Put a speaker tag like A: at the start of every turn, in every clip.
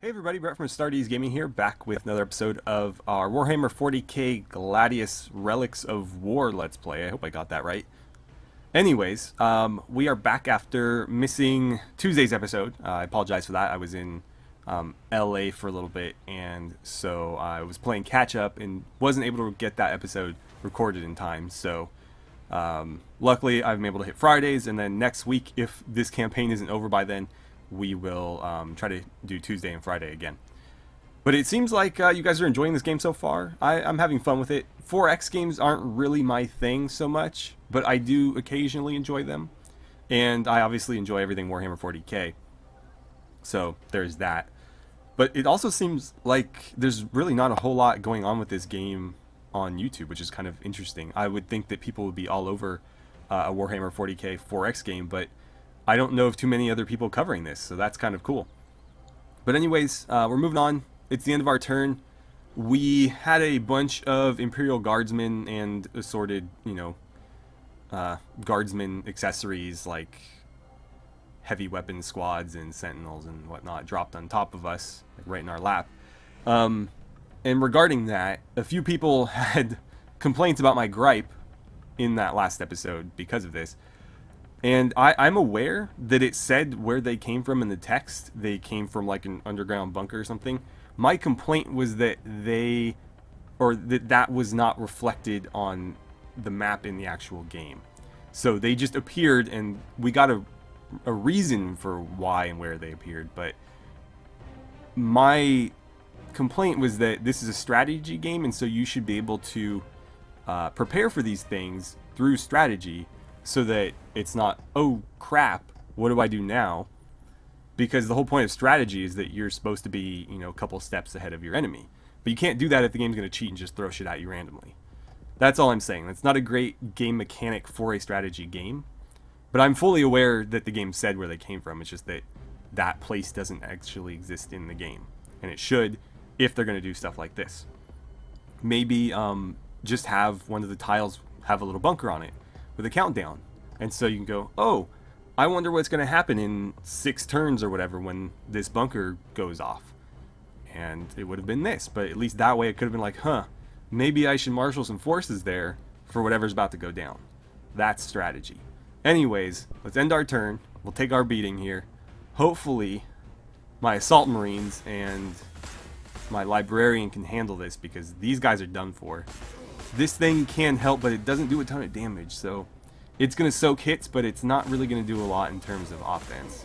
A: Hey everybody, Brett from AstartesGaming here, back with another episode of our Warhammer 40k Gladius Relics of War Let's Play. I hope I got that right. Anyways, we are back after missing Tuesday's episode. I apologize for that. I was in LA for a little bit, and so I was playing catch up and wasn't able to get that episode recorded in time. So luckily I'm able to hit Fridays, and then next week, if this campaign isn't over by then, we will try to do Tuesday and Friday again. But it seems like you guys are enjoying this game so far. I'm having fun with it. 4X games aren't really my thing so much, but I do occasionally enjoy them. And I obviously enjoy everything Warhammer 40k. So there's that. But it also seems like there's really not a whole lot going on with this game on YouTube, which is kind of interesting. I would think that people would be all over a Warhammer 40k 4X game, but I don't know of too many other people covering this, so that's kind of cool. But anyways, we're moving on. It's the end of our turn. We had a bunch of Imperial Guardsmen and assorted, Guardsmen accessories like heavy weapon squads and sentinels and whatnot dropped on top of us, like right in our lap. And regarding that, a few people had complaints about my gripe in that last episode because of this. And I'm aware that it said where they came from in the text. They came from like an underground bunker or something. My complaint was that that was not reflected on the map in the actual game. So they just appeared, and we got a reason for why and where they appeared. But my complaint was that this is a strategy game, and so you should be able to prepare for these things through strategy, so that it's not, oh crap, what do I do now? Because the whole point of strategy is that you're supposed to be, a couple steps ahead of your enemy. But you can't do that if the game's going to cheat and just throw shit at you randomly. That's all I'm saying. That's not a great game mechanic for a strategy game. But I'm fully aware that the game said where they came from. It's just that that place doesn't actually exist in the game. And it should, if they're going to do stuff like this. Maybe just have one of the tiles have a little bunker on it with a countdown, and so you can go, oh, I wonder what's going to happen in 6 turns or whatever when this bunker goes off, and it would have been this. But at least that way it could have been like, huh, maybe I should marshal some forces there for whatever's about to go down. That's strategy. Anyways, let's end our turn. We'll take our beating here. Hopefully my assault marines and my librarian can handle this, because these guys are done for. This thing can help, but it doesn't do a ton of damage, so it's going to soak hits, but it's not really going to do a lot in terms of offense.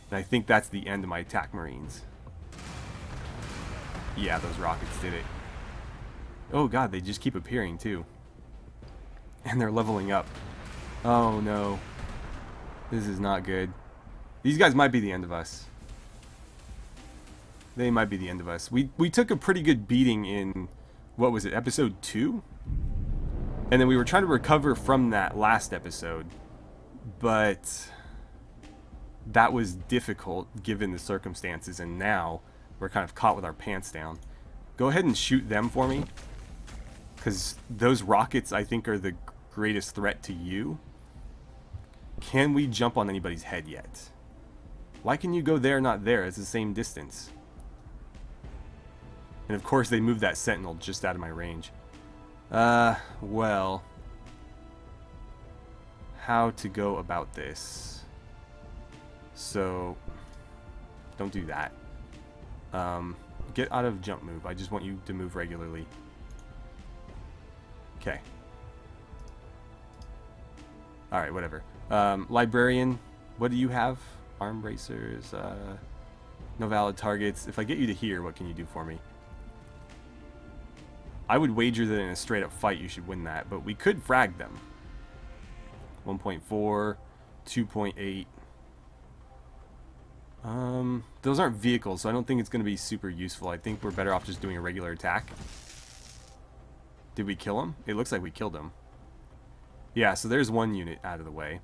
A: And I think that's the end of my attack marines. Yeah, those rockets did it. Oh god, they just keep appearing too. And they're leveling up. Oh no. This is not good. These guys might be the end of us. They might be the end of us. We took a pretty good beating in, what was it, episode 2? And then we were trying to recover from that last episode, but that was difficult given the circumstances, and now we're kind of caught with our pants down. Go ahead and shoot them for me, because those rockets, I think, are the greatest threat to you. Can we jump on anybody's head yet? Why can you go there, not there? It's the same distance. And of course they moved that sentinel just out of my range. Well, how to go about this? So, don't do that. Get out of jump move. I just want you to move regularly. Okay. Alright, whatever. Librarian, what do you have? Arm bracers, no valid targets. If I get you to here, what can you do for me? I would wager that in a straight up fight you should win that, but we could frag them. 1.4, 2.8. Those aren't vehicles, so I don't think it's going to be super useful. I think we're better off just doing a regular attack. Did we kill him? It looks like we killed him. Yeah, so there's one unit out of the way.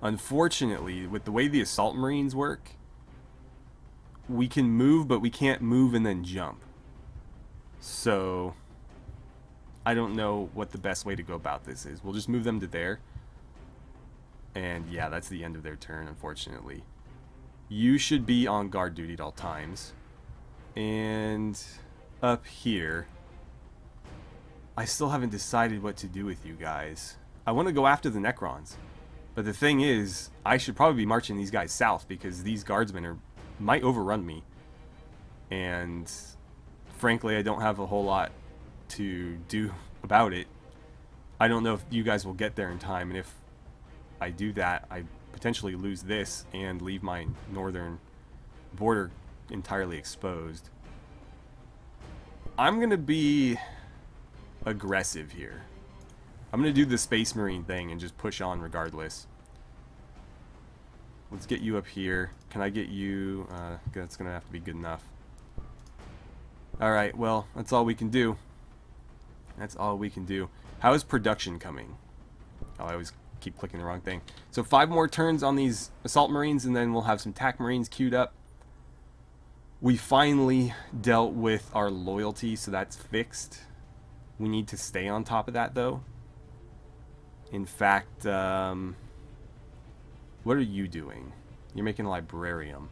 A: Unfortunately, with the way the assault marines work, we can move, but we can't move and then jump. So I don't know what the best way to go about this is. We'll just move them to there. And yeah, that's the end of their turn, unfortunately. You should be on guard duty at all times. And up here, I still haven't decided what to do with you guys. I want to go after the Necrons. But the thing is, I should probably be marching these guys south because these guardsmen might overrun me. And frankly, I don't have a whole lot to do about it. I don't know if you guys will get there in time, and if I do that, I potentially lose this and leave my northern border entirely exposed. I'm gonna be aggressive here. I'm gonna do the Space Marine thing and just push on regardless. Let's get you up here. Can I get you? That's gonna have to be good enough. Alright, well, that's all we can do. That's all we can do. How is production coming? Oh, I always keep clicking the wrong thing. So 5 more turns on these Assault Marines, and then we'll have some TAC Marines queued up. We finally dealt with our loyalty, so that's fixed. We need to stay on top of that, though. In fact, what are you doing? You're making a Librarium.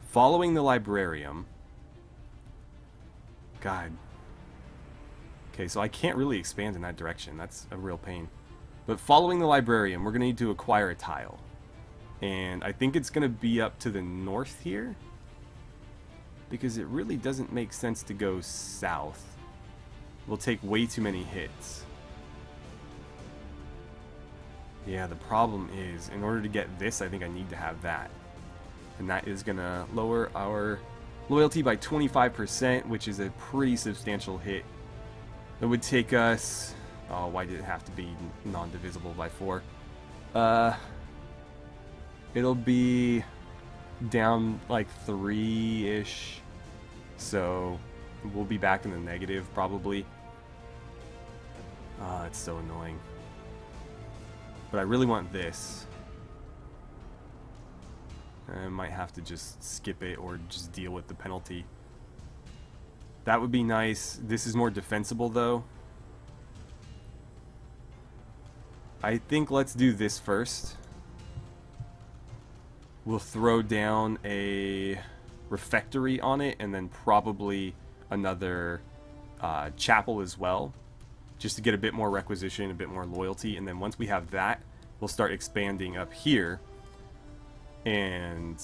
A: Following the Librarium... God. Okay, so I can't really expand in that direction. That's a real pain. But following the Librarium, we're going to need to acquire a tile. And I think it's going to be up to the north here. Because it really doesn't make sense to go south. We'll take way too many hits. Yeah, the problem is, in order to get this, I think I need to have that. And that is going to lower our loyalty by 25%, which is a pretty substantial hit. It would take us... Oh, why did it have to be non-divisible by 4? It'll be down like 3-ish. So we'll be back in the negative probably. Ah, it's so annoying. But I really want this. I might have to just skip it or just deal with the penalty. That would be nice. This is more defensible though. I think let's do this first. We'll throw down a refectory on it and then probably another chapel as well. Just to get a bit more requisition, a bit more loyalty. And then once we have that, we'll start expanding up here. And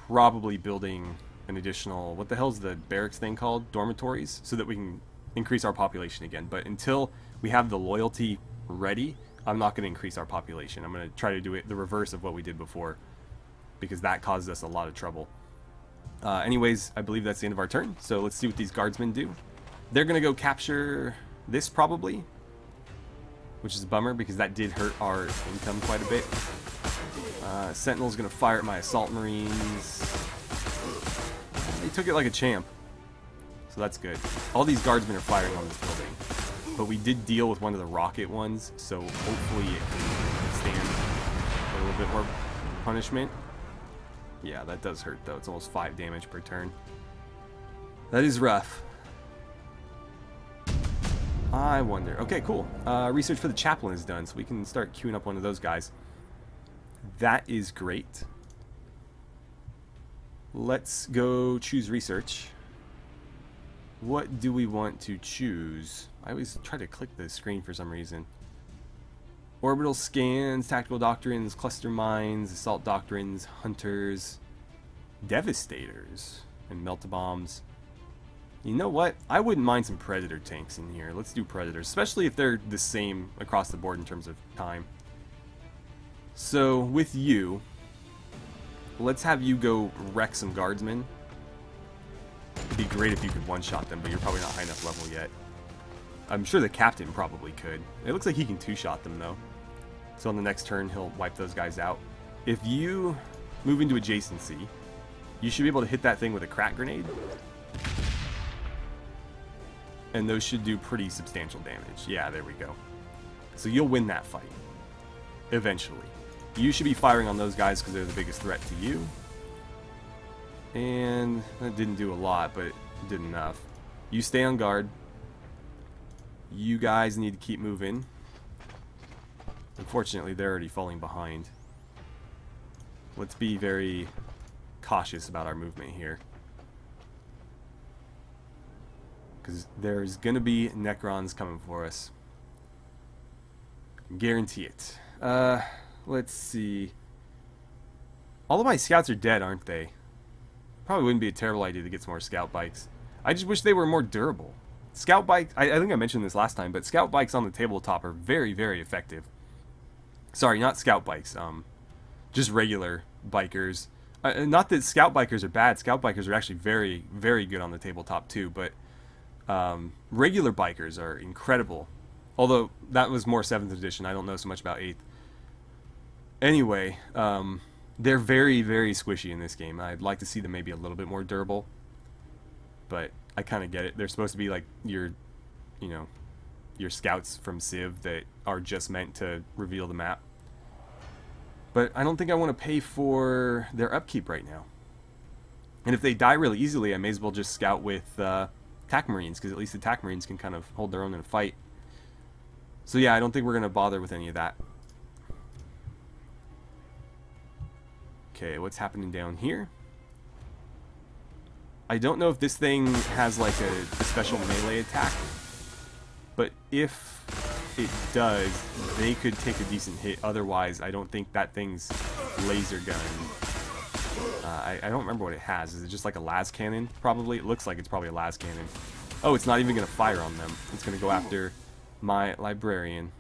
A: probably building an additional, what the hell's the barracks thing called? Dormitories, so that we can increase our population again. But until we have the loyalty ready, I'm not going to increase our population. I'm going to try to do it the reverse of what we did before, because that caused us a lot of trouble. Anyways, I believe that's the end of our turn, so let's see what these guardsmen do. They're going to go capture this probably, which is a bummer because that did hurt our income quite a bit. Sentinel's going to fire at my Assault Marines. They took it like a champ, so that's good. All these guardsmen are firing on this building. But we did deal with one of the rocket ones, so hopefully it can stand a little bit more punishment. Yeah, that does hurt though. It's almost 5 damage per turn. That is rough. I wonder. Okay, cool. Research for the chaplain is done, so we can start queuing up one of those guys. That is great. Let's go choose research. What do we want to choose? I always try to click the screen for some reason. Orbital scans, tactical doctrines, cluster mines, assault doctrines, hunters, devastators, and melt-a-bombs. You know what? I wouldn't mind some predator tanks in here. Let's do predators, especially if they're the same across the board in terms of time. So with you, let's have you go wreck some guardsmen. It'd be great if you could one-shot them, but you're probably not high enough level yet. I'm sure the captain probably could. It looks like he can 2-shot them, though. So on the next turn, he'll wipe those guys out. If you move into adjacency, you should be able to hit that thing with a crack grenade. And those should do pretty substantial damage. Yeah, there we go. So you'll win that fight. Eventually. You should be firing on those guys because they're the biggest threat to you. And that didn't do a lot, but it did enough. You stay on guard. You guys need to keep moving. Unfortunately, they're already falling behind. Let's be very cautious about our movement here. Because there's going to be Necrons coming for us. Guarantee it. Let's see. All of my scouts are dead, aren't they? Probably wouldn't be a terrible idea to get some more scout bikes. I just wish they were more durable. Scout bikes, I think I mentioned this last time, but scout bikes on the tabletop are very, very effective. Sorry, not scout bikes. Just regular bikers. Not that scout bikers are bad. Scout bikers are actually very, very good on the tabletop too, but regular bikers are incredible. Although, that was more 7th edition. I don't know so much about 8th. Anyway, they're very, very squishy in this game. I'd like to see them maybe a little bit more durable. But I kind of get it. They're supposed to be like your, you know, your scouts from Civ that are just meant to reveal the map. But I don't think I want to pay for their upkeep right now. And if they die really easily, I may as well just scout with attack marines, because at least attack marines can kind of hold their own in a fight. So yeah, I don't think we're going to bother with any of that. Okay, what's happening down here? I don't know if this thing has like a special melee attack, but if it does, they could take a decent hit. Otherwise, I don't think that thing's laser gun. I don't remember what it has. Is it just like a las cannon? Probably. It looks like it's probably a las cannon. Oh, it's not even going to fire on them. It's going to go after my librarian.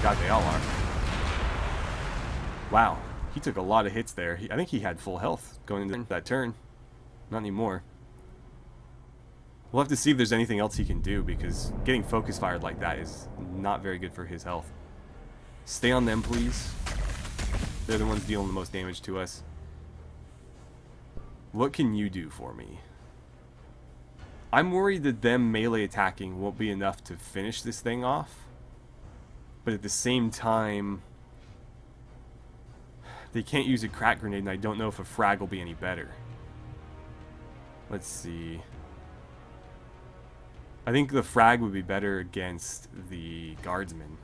A: God, they all are. Wow. He took a lot of hits there. I think he had full health going into that turn. Not anymore. We'll have to see if there's anything else he can do, because getting focus fired like that is not very good for his health. Stay on them, please. They're the ones dealing the most damage to us. What can you do for me? I'm worried that them melee attacking won't be enough to finish this thing off. But at the same time, they can't use a crack grenade, and I don't know if a frag will be any better. Let's see. I think the frag would be better against the guardsmen.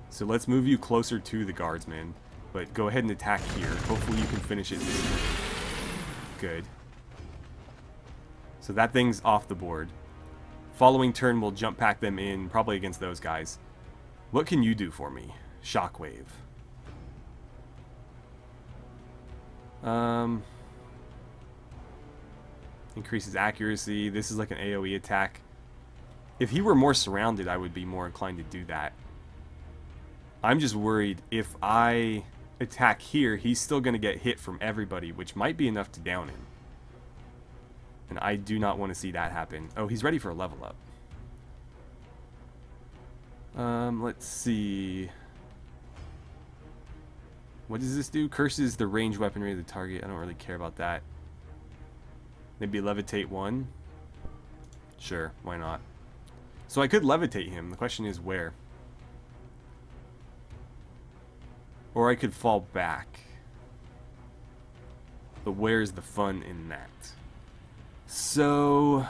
A: So let's move you closer to the guardsmen, but go ahead and attack here. Hopefully you can finish it this turn. Good. So that thing's off the board. Following turn, we'll jump pack them in, probably against those guys. What can you do for me? Shockwave. Increases accuracy. This is like an AoE attack. If he were more surrounded, I would be more inclined to do that. I'm just worried if I attack here, he's still going to get hit from everybody, which might be enough to down him. And I do not want to see that happen. Oh, he's ready for a level up. Let's see. What does this do? Curses the range weaponry of the target. I don't really care about that. Maybe levitate 1? Sure, why not? So I could levitate him. The question is where? Or I could fall back. But where's the fun in that? So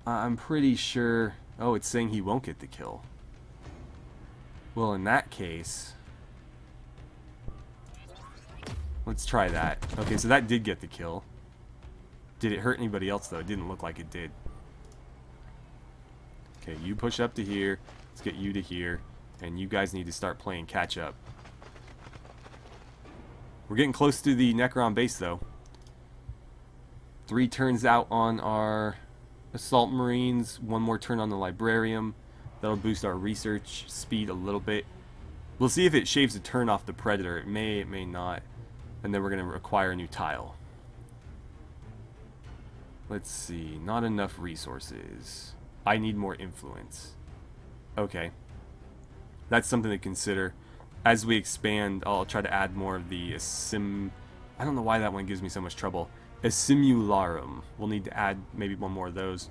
A: I'm pretty sure... Oh, it's saying he won't get the kill. Well, in that case... Let's try that. Okay, so that did get the kill. Did it hurt anybody else, though? It didn't look like it did. Okay, you push up to here. Let's get you to here. And you guys need to start playing catch up. We're getting close to the Necron base, though. 3 turns out on our Assault Marines. 1 more turn on the Librarium. That'll boost our research speed a little bit. We'll see if it shaves a turn off the Predator. It may not. And then we're going to require a new tile. Let's see. Not enough resources. I need more influence. Okay. That's something to consider. As we expand, I'll try to add more of the I don't know why that one gives me so much trouble. Simularum. We'll need to add maybe 1 more of those.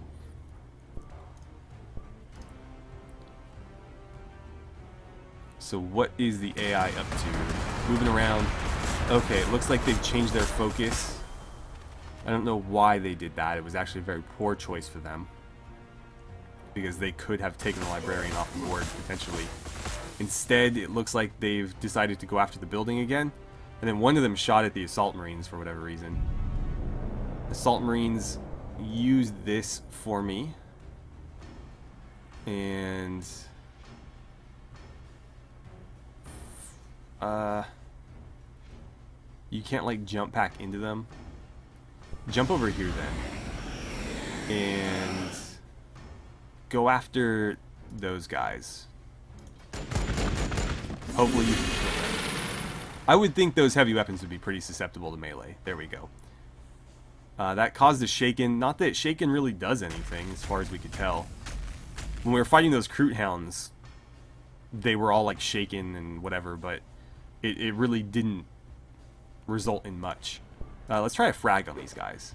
A: So what is the AI up to? Moving around. Okay, it looks like they've changed their focus. I don't know why they did that. It was actually a very poor choice for them. Because they could have taken the Librarian off the board, potentially, Instead, it looks like they've decided to go after the building again. And then one of them shot at the Assault Marines for whatever reason. Assault Marines used this for me. And... you can't, like, jump back into them. Jump over here, then. And... go after those guys. Hopefully you can kill them. I would think those heavy weapons would be pretty susceptible to melee. There we go. That caused a shaken. Not that shaken really does anything, as far as we could tell. When we were fighting those Kroot Hounds, they were all like shaken and whatever, but it really didn't result in much. Let's try a frag on these guys.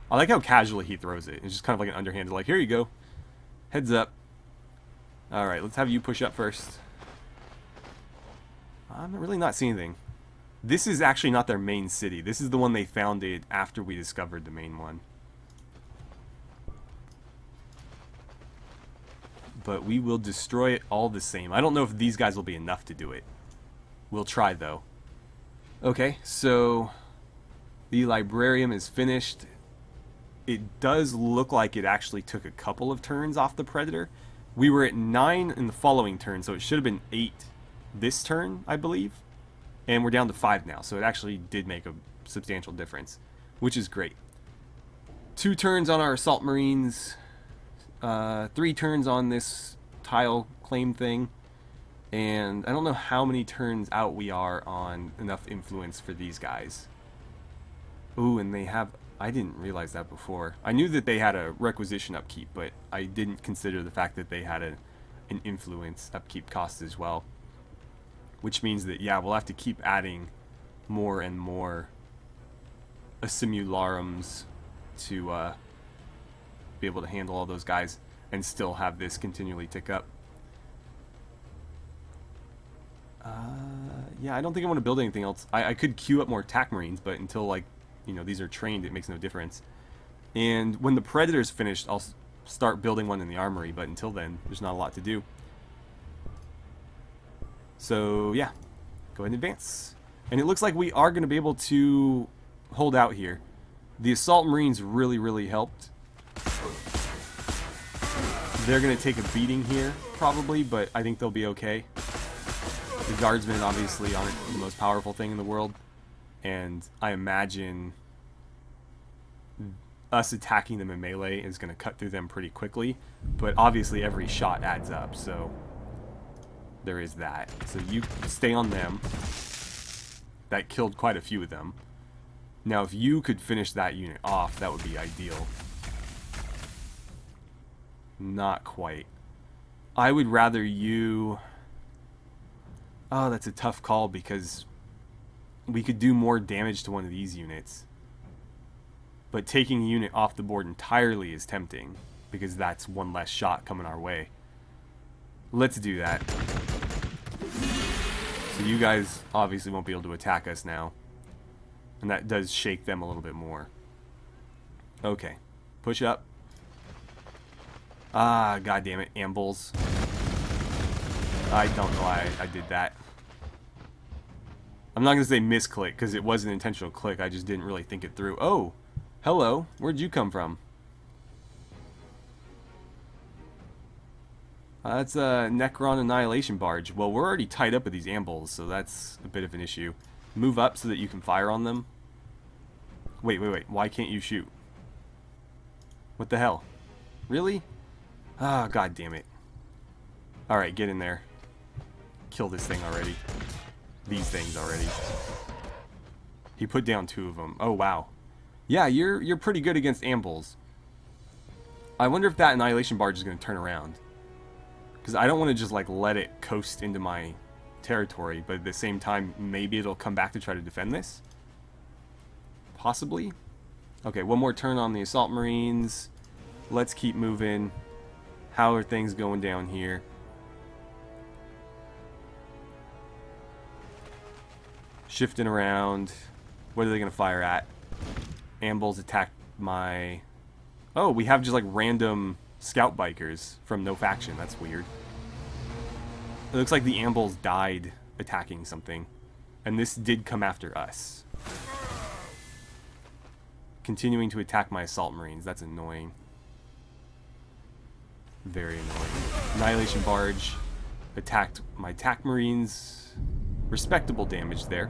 A: I like how casually he throws it. It's just kind of like an underhanded, like, here you go. Heads up. Alright, let's have you push up first. I'm really not seeing anything. This is actually not their main city. This is the one they founded after we discovered the main one. But we will destroy it all the same. I don't know if these guys will be enough to do it. We'll try, though. Okay, so the Librarium is finished. It does look like it actually took a couple of turns off the Predator. We were at 9 in the following turn, so it should have been 8 this turn, I believe. And we're down to 5 now, so it actually did make a substantial difference, which is great. 2 turns on our Assault Marines, 3 turns on this tile claim thing, and I don't know how many turns out we are on enough influence for these guys. Ooh, and they have... I didn't realize that before. I knew that they had a requisition upkeep, but I didn't consider the fact that they had an influence upkeep cost as well. Which means that, yeah, we'll have to keep adding more and more Assimilarums to be able to handle all those guys and still have this continually tick up. Yeah, I don't think I want to build anything else. I could queue up more attack marines, but until, like, you know, these are trained, it makes no difference. And when the Predator's finished, I'll start building one in the armory, but until then, there's not a lot to do. So, yeah, go ahead and advance. And it looks like we are going to be able to hold out here. The Assault Marines really, really helped. They're going to take a beating here, probably, but I think they'll be okay. The Guardsmen, obviously, aren't the most powerful thing in the world. And I imagine us attacking them in melee is going to cut through them pretty quickly. But obviously every shot adds up, so there is that. So you stay on them. That killed quite a few of them. Now if you could finish that unit off, that would be ideal. Not quite. I would rather you... Oh, that's a tough call because... we could do more damage to one of these units. But taking a unit off the board entirely is tempting, because that's one less shot coming our way. Let's do that. So you guys obviously won't be able to attack us now. And that does shake them a little bit more. Okay. Push up. Ah, goddammit, ambles. I don't know why I did that. I'm not going to say misclick, because it was an intentional click. I just didn't really think it through. Oh, hello. Where'd you come from? That's a Necron Annihilation Barge. Well, we're already tied up with these ambles, so that's a bit of an issue. Move up so that you can fire on them. Wait. Why can't you shoot? What the hell? Really? Ah, god damn it. Alright, get in there. Kill this thing already. These things already. He put down 2 of them. Oh, wow. Yeah, you're pretty good against ambles. I wonder if that Annihilation Barge is going to turn around. Because I don't want to just, like, let it coast into my territory, but at the same time, maybe it'll come back to try to defend this? Possibly? Okay, one more turn on the Assault Marines. Let's keep moving. How are things going down here? Shifting around. What are they going to fire at? Ambles attacked my... Oh, we have just like random scout bikers from no faction. That's weird. It looks like the Ambles died attacking something. And this did come after us. Continuing to attack my assault marines. That's annoying. Very annoying. Annihilation Barge attacked my attack marines. Respectable damage there.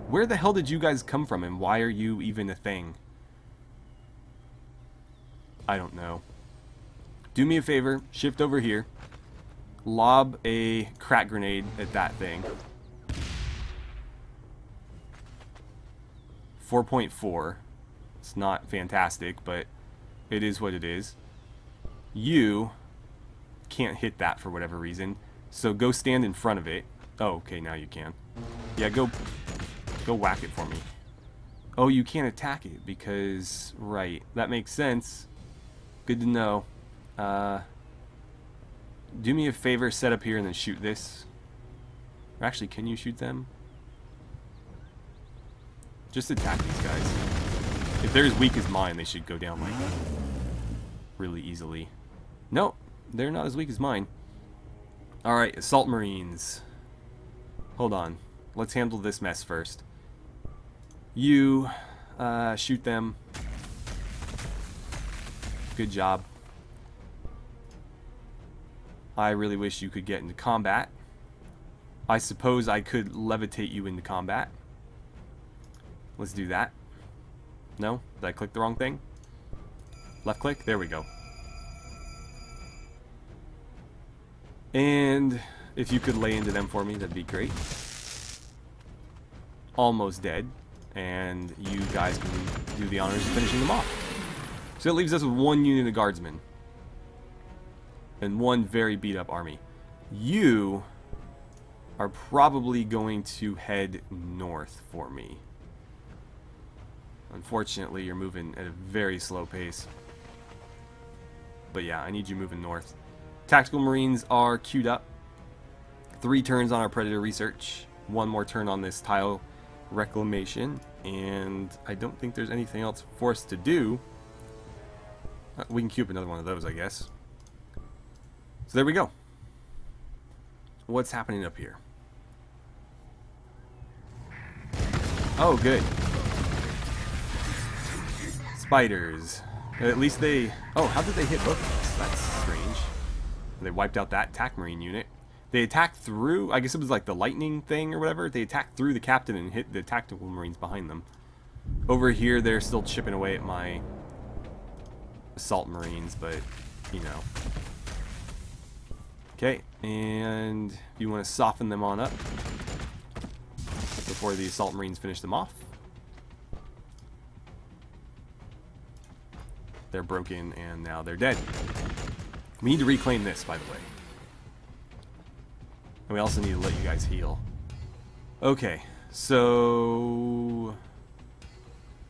A: Where the hell did you guys come from, and why are you even a thing? I don't know. Do me a favor, shift over here. Lob a crack grenade at that thing. 4.4. It's not fantastic, but it is what it is. You can't hit that for whatever reason, so go stand in front of it. Oh, okay, now you can. Yeah, go whack it for me. Oh, you can't attack it because... Right, that makes sense. Good to know. Do me a favor, set up here and then shoot this. Or actually, can you shoot them? Just attack these guys. If they're as weak as mine, they should go down like really easily. No, they're not as weak as mine. Alright, Assault Marines. Hold on. Let's handle this mess first. You shoot them. Good job. I really wish you could get into combat. I suppose I could levitate you into combat. Let's do that. No? Did I click the wrong thing? Left click? There we go. And if you could lay into them for me, that'd be great. Almost dead. And you guys can do the honors of finishing them off. So that leaves us with one unit of guardsmen. And one very beat up army. You are probably going to head north for me. Unfortunately, you're moving at a very slow pace. But yeah, I need you moving north. Tactical Marines are queued up. 3 turns on our Predator Research. 1 more turn on this tile reclamation. And I don't think there's anything else for us to do. We can queue up another one of those, I guess. So there we go. What's happening up here? Oh, good. Spiders. At least they... Oh, how did they hit both of us? That's strange. They wiped out that attack marine unit. They attacked through... I guess it was like the lightning thing or whatever. They attacked through the captain and hit the tactical marines behind them. Over here, they're still chipping away at my assault marines, but, you know. Okay, and you want to soften them on up before the assault marines finish them off. They're broken, and now they're dead. We need to reclaim this, by the way. And we also need to let you guys heal. Okay, so...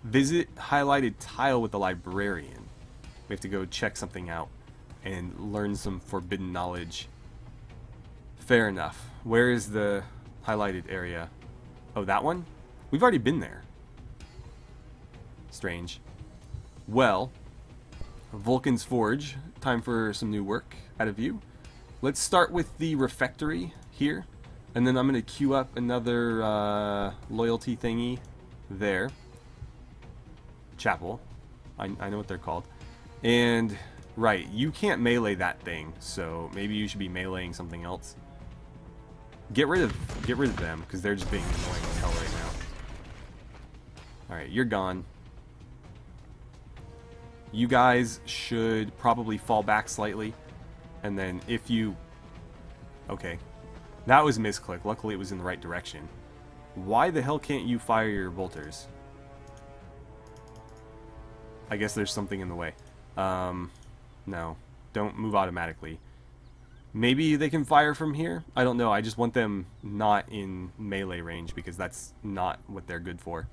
A: Visit highlighted tile with the librarian. We have to go check something out and learn some forbidden knowledge. Fair enough. Where is the highlighted area? Oh, that one? We've already been there. Strange. Well... Vulcan's Forge. Time for some new work out of you. Let's start with the refectory here. And then I'm going to queue up another loyalty thingy there. Chapel. I know what they're called. And, right, you can't melee that thing. So maybe you should be meleeing something else. Get rid of them, because they're just being annoying as hell right now. Alright, you're gone. You guys should probably fall back slightly. And then if you... Okay. That was a misclick. Luckily it was in the right direction. Why the hell can't you fire your bolters? I guess there's something in the way. No. Don't move automatically. Maybe they can fire from here? I don't know. I just want them not in melee range because that's not what they're good for.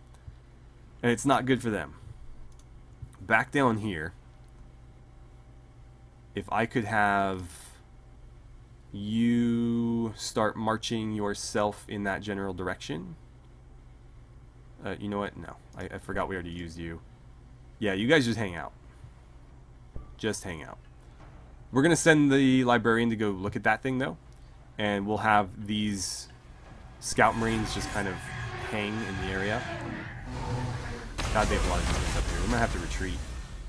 A: And it's not good for them. Back down here, if I could have you start marching yourself in that general direction. You know what? No. I forgot we already used you. Yeah, you guys just hang out. Just hang out. We're going to send the librarian to go look at that thing, though. and we'll have these scout marines just kind of hang in the area. God, they have a lot of units up here. We might have to retreat.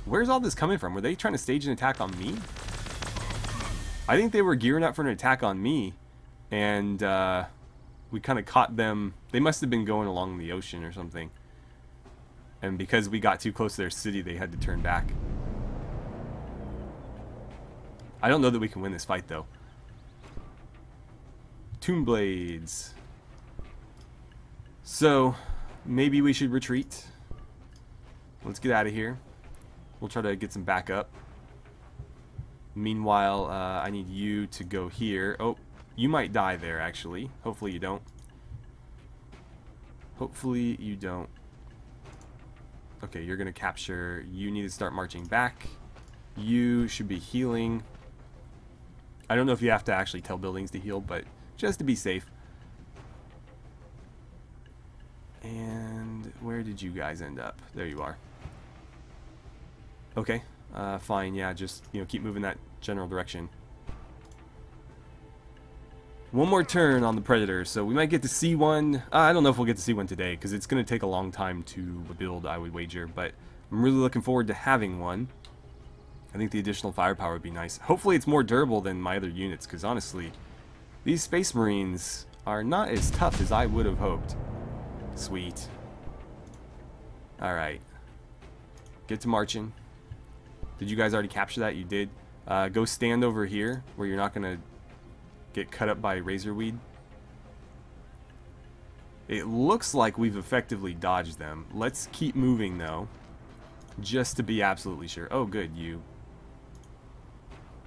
A: Where's all this coming from? Were they trying to stage an attack on me? I think they were gearing up for an attack on me, and we kind of caught them. They must have been going along the ocean or something. And because we got too close to their city, they had to turn back. I don't know that we can win this fight, though. Tomb Blades. So, maybe we should retreat. Let's get out of here. We'll try to get some backup. Meanwhile, I need you to go here. Oh, you might die there, actually. Hopefully you don't. Hopefully you don't. Okay, you're going to capture. You need to start marching back. You should be healing. I don't know if you have to actually tell buildings to heal, but just to be safe. And where did you guys end up? There you are. Okay, fine, yeah, just, keep moving that general direction. One more turn on the Predator, so we might get to see one. I don't know if we'll get to see one today, because it's going to take a long time to build, I would wager, but I'm really looking forward to having one. I think the additional firepower would be nice. Hopefully it's more durable than my other units, because honestly, these Space Marines are not as tough as I would have hoped. Sweet. Alright. Get to marching. Did you guys already capture that? You did. Go stand over here, where you're not going to get cut up by razorweed. It looks like we've effectively dodged them. Let's keep moving, though, just to be absolutely sure. Oh, good. You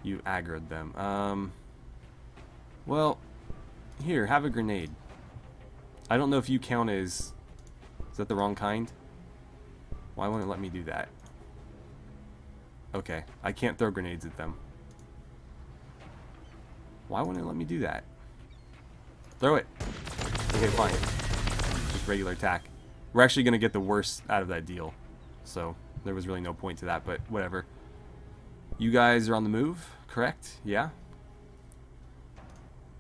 A: aggroed them. Well, here, have a grenade. I don't know if you count as... Is that the wrong kind? Why won't it let me do that? Okay, I can't throw grenades at them. Why wouldn't it let me do that? Throw it. Okay, fine. Just regular attack. We're actually going to get the worst out of that deal. So, there was really no point to that, but whatever. You guys are on the move, correct? Yeah?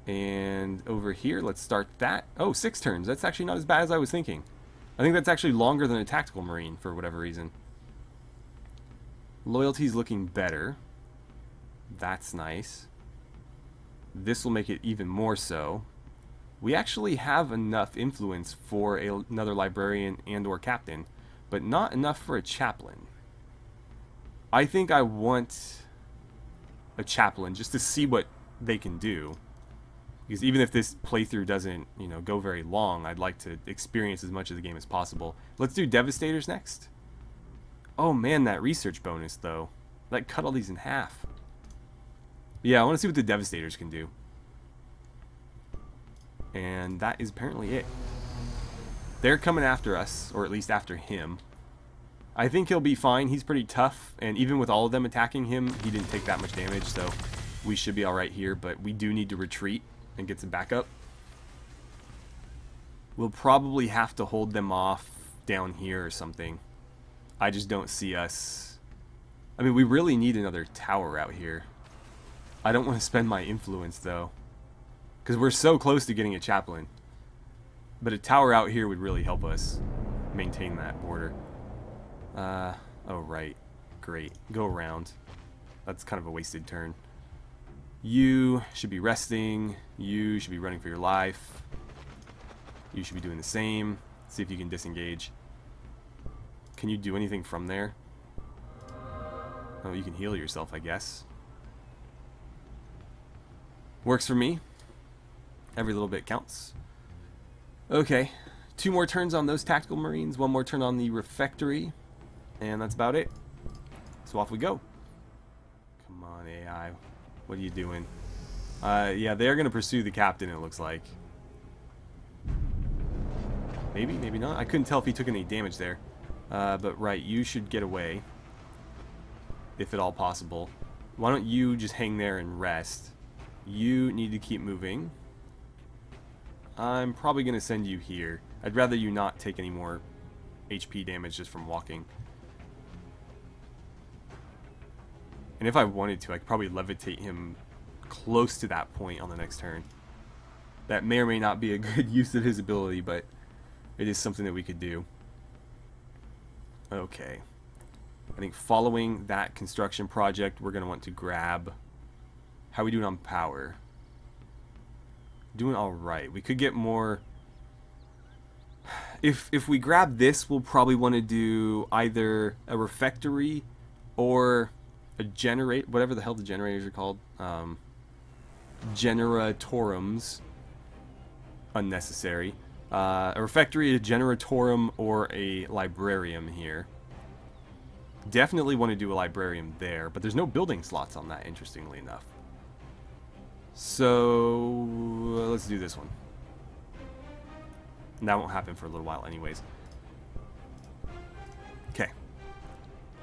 A: And over here, let's start that. Oh, 6 turns. That's actually not as bad as I was thinking. I think that's actually longer than a tactical marine for whatever reason. Loyalty's looking better. That's nice. This will make it even more so. We actually have enough influence for another librarian and or captain, but not enough for a chaplain. I think I want a chaplain just to see what they can do. Because even if this playthrough doesn't, go very long, I'd like to experience as much of the game as possible. Let's do Devastators next. Oh man, that research bonus though. That cut all these in half. Yeah, I want to see what the Devastators can do. And that is apparently it. They're coming after us, or at least after him. I think he'll be fine. He's pretty tough, and even with all of them attacking him, he didn't take that much damage, so we should be alright here, but we do need to retreat and get some backup. We'll probably have to hold them off down here or something. I just don't see us... I mean, we really need another tower out here. I don't want to spend my influence, though. Because we're so close to getting a chaplain. But a tower out here would really help us maintain that border. Oh, right. Great. Go around. That's kind of a wasted turn. You should be resting. You should be running for your life. You should be doing the same. See if you can disengage. Can you do anything from there? Oh, you can heal yourself, I guess. Works for me. Every little bit counts. Okay. 2 more turns on those tactical marines. 1 more turn on the refectory. And that's about it. So off we go. Come on, AI. What are you doing? Yeah, they're going to pursue the captain, it looks like. Maybe, maybe not. I couldn't tell if he took any damage there. But right, you should get away. If at all possible. Why don't you just hang there and rest? You need to keep moving. I'm probably going to send you here. I'd rather you not take any more HP damage just from walking. And if I wanted to, I could probably levitate him close to that point on the next turn. That may or may not be a good use of his ability, but it is something that we could do. Okay. I think following that construction project, we're going to want to grab... How are we doing on power? Doing alright. We could get more... If we grab this, we'll probably want to do either a refectory or a generate... Whatever the hell the generators are called. Generatorums. Unnecessary. A refectory, a generatorum, or a librarium here. Definitely want to do a librarium there, but there's no building slots on that, interestingly enough. So, let's do this one. And that won't happen for a little while anyways. Okay.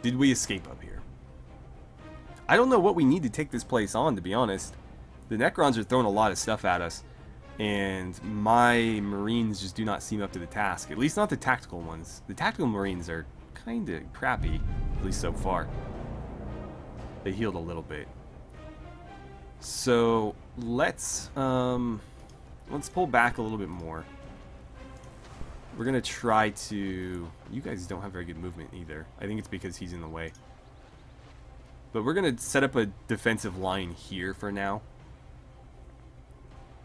A: Did we escape up here? I don't know what we need to take this place on, to be honest. The Necrons are throwing a lot of stuff at us, and my Marines just do not seem up to the task. At least not the tactical ones. The tactical Marines are kind of crappy, at least so far. They healed a little bit. So let's pull back a little bit more. We're gonna try to... You guys don't have very good movement either. I think it's because he's in the way. But we're gonna set up a defensive line here for now.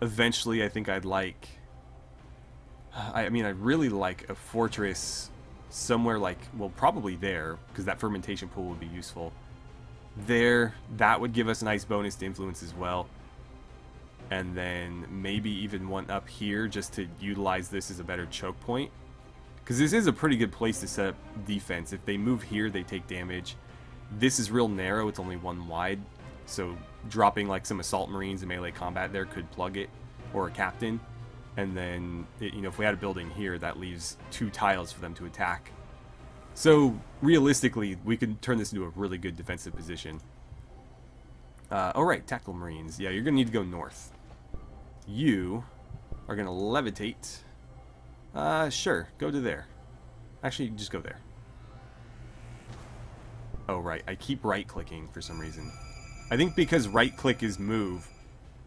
A: Eventually, I think I'd like... I mean, I'd really like a fortress somewhere like... Well, probably there, because that fermentation pool would be useful. There, that would give us a nice bonus to influence as well. And then maybe even one up here just to utilize this as a better choke point. Because this is a pretty good place to set up defense. If they move here, they take damage. This is real narrow, it's only one wide. So dropping like some assault marines in melee combat there could plug it, or a captain. And then, you know, if we had a building here, that leaves 2 tiles for them to attack. So realistically, we could turn this into a really good defensive position. Alright, tactical marines. Yeah, you're going to need to go north. You are going to levitate. Sure, go to there. Actually, just go there. Oh, right. I keep right-clicking for some reason. I think because right-click is move,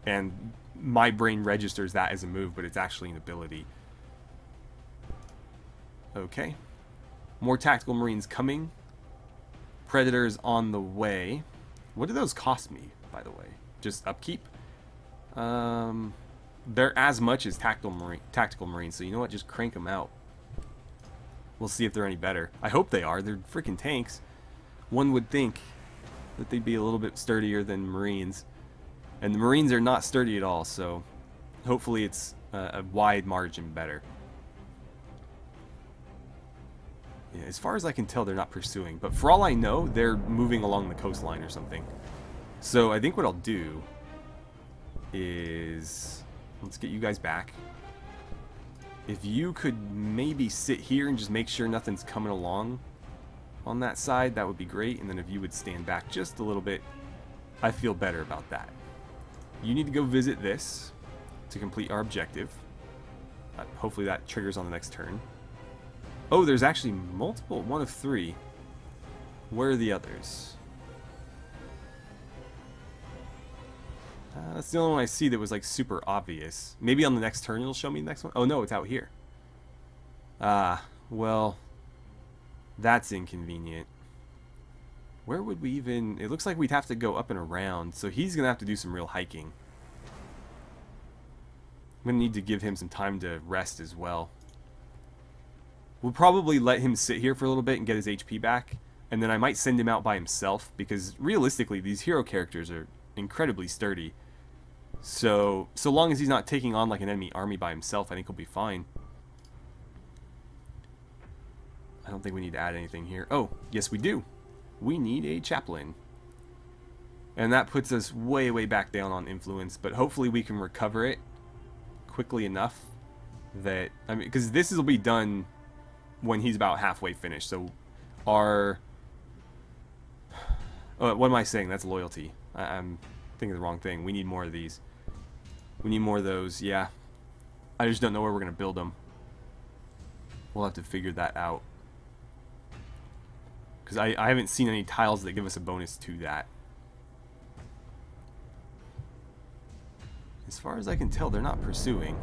A: and my brain registers that as a move, but it's actually an ability. Okay. More tactical marines coming. Predators on the way. What do those cost me, by the way? Just upkeep? They're as much as tactical marines, so you know what? Just crank them out. We'll see if they're any better. I hope they are. They're freaking tanks. One would think that they'd be a little bit sturdier than marines. And the marines are not sturdy at all, so hopefully it's a wide margin better. Yeah, as far as I can tell, they're not pursuing. But for all I know, they're moving along the coastline or something. So I think what I'll do is... Let's get you guys back. If you could maybe sit here and just make sure nothing's coming along on that side, that would be great. And then if you would stand back just a little bit, I feel better about that. You need to go visit this to complete our objective. Hopefully that triggers on the next turn. Oh, there's actually multiple. 1 of 3. Where are the others? That's the only one I see that was like super obvious. Maybe on the next turn it'll show me the next one. Oh no, it's out here. Well, that's inconvenient. Where would we even... It looks like we'd have to go up and around, so he's going to have to do some real hiking. I'm going to need to give him some time to rest as well. We'll probably let him sit here for a little bit and get his HP back, and then I might send him out by himself, because realistically, these hero characters are incredibly sturdy. So long as he's not taking on like an enemy army by himself, I think he'll be fine. I don't think we need to add anything here. Oh, yes we do. We need a chaplain. And that puts us way, way back down on influence, but hopefully we can recover it quickly enough that... I mean, because this will be done when he's about halfway finished, so our... what am I saying? That's loyalty. I'm thinking the wrong thing. We need more of these. We need more of those, yeah. I just don't know where we're going to build them. We'll have to figure that out. Because I haven't seen any tiles that give us a bonus to that. As far as I can tell, they're not pursuing.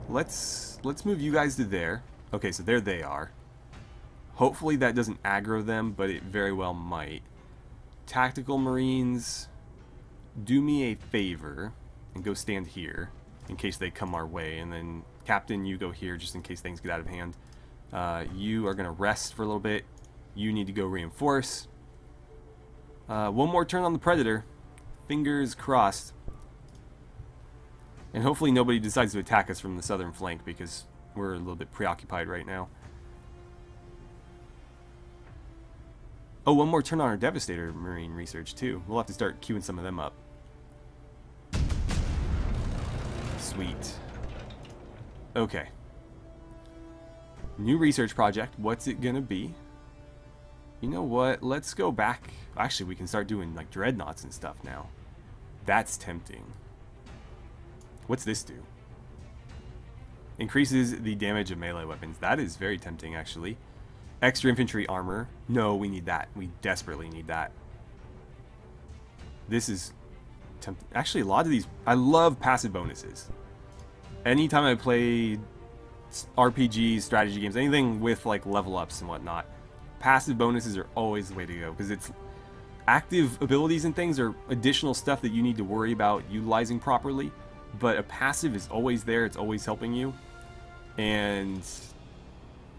A: Let's move you guys to there. Okay, so there they are. Hopefully that doesn't aggro them, but it very well might. Tactical Marines, do me a favor and go stand here in case they come our way, and then Captain, you go here just in case things get out of hand. You are going to rest for a little bit. You need to go reinforce. One more turn on the Predator. Fingers crossed. And hopefully nobody decides to attack us from the southern flank, because we're a little bit preoccupied right now. Oh, one more turn on our Devastator Marine research too. We'll have to start queuing some of them up. Sweet. Okay. New research project. What's it gonna be? You know what? Let's go back. Actually, we can start doing like dreadnoughts and stuff now. That's tempting. What's this do? Increases the damage of melee weapons. That is very tempting, actually. Extra infantry armor. No, we need that. We desperately need that. This is tempting. Actually, a lot of these... I love passive bonuses. Anytime I play RPGs, strategy games, anything with like level ups and whatnot, passive bonuses are always the way to go, because it's active abilities and things are additional stuff that you need to worry about utilizing properly, but a passive is always there. It's always helping you, and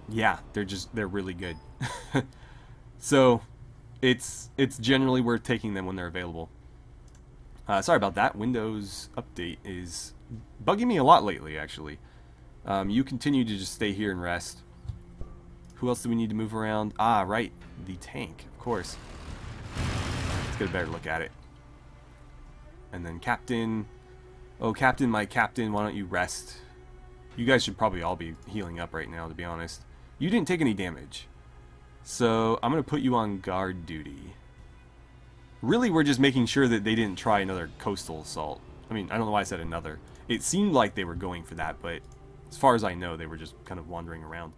A: yeah, they're really good. So it's generally worth taking them when they're available. Sorry about that. Windows Update is bugging me a lot lately, actually. You continue to just stay here and rest. Who else do we need to move around? Ah, right. The tank, of course. Let's get a better look at it. And then Captain. Oh, Captain, my Captain, why don't you rest? You guys should probably all be healing up right now, to be honest. You didn't take any damage. So I'm going to put you on guard duty. Really, we're just making sure that they didn't try another coastal assault. I mean, I don't know why I said another. It seemed like they were going for that, but as far as I know, they were just kind of wandering around.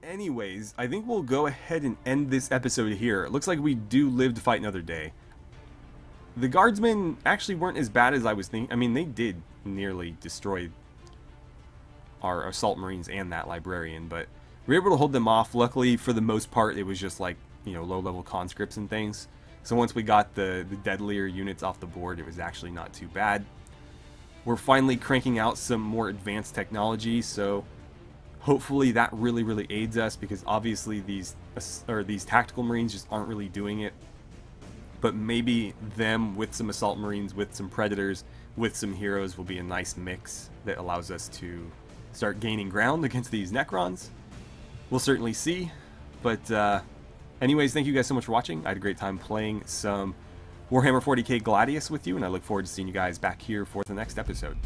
A: Anyways, I think we'll go ahead and end this episode here. It looks like we do live to fight another day. The guardsmen actually weren't as bad as I was thinking. I mean, they did nearly destroy our assault marines and that librarian, but we were able to hold them off. Luckily, for the most part, it was just like, you know, low-level conscripts and things. So once we got the deadlier units off the board, it was actually not too bad. We're finally cranking out some more advanced technology, so hopefully that really aids us, because obviously these tactical marines just aren't really doing it. But maybe them with some assault marines, with some predators, with some heroes will be a nice mix that allows us to start gaining ground against these Necrons. We'll certainly see. But anyways, thank you guys so much for watching. I had a great time playing some Warhammer 40k Gladius with you, and I look forward to seeing you guys back here for the next episode.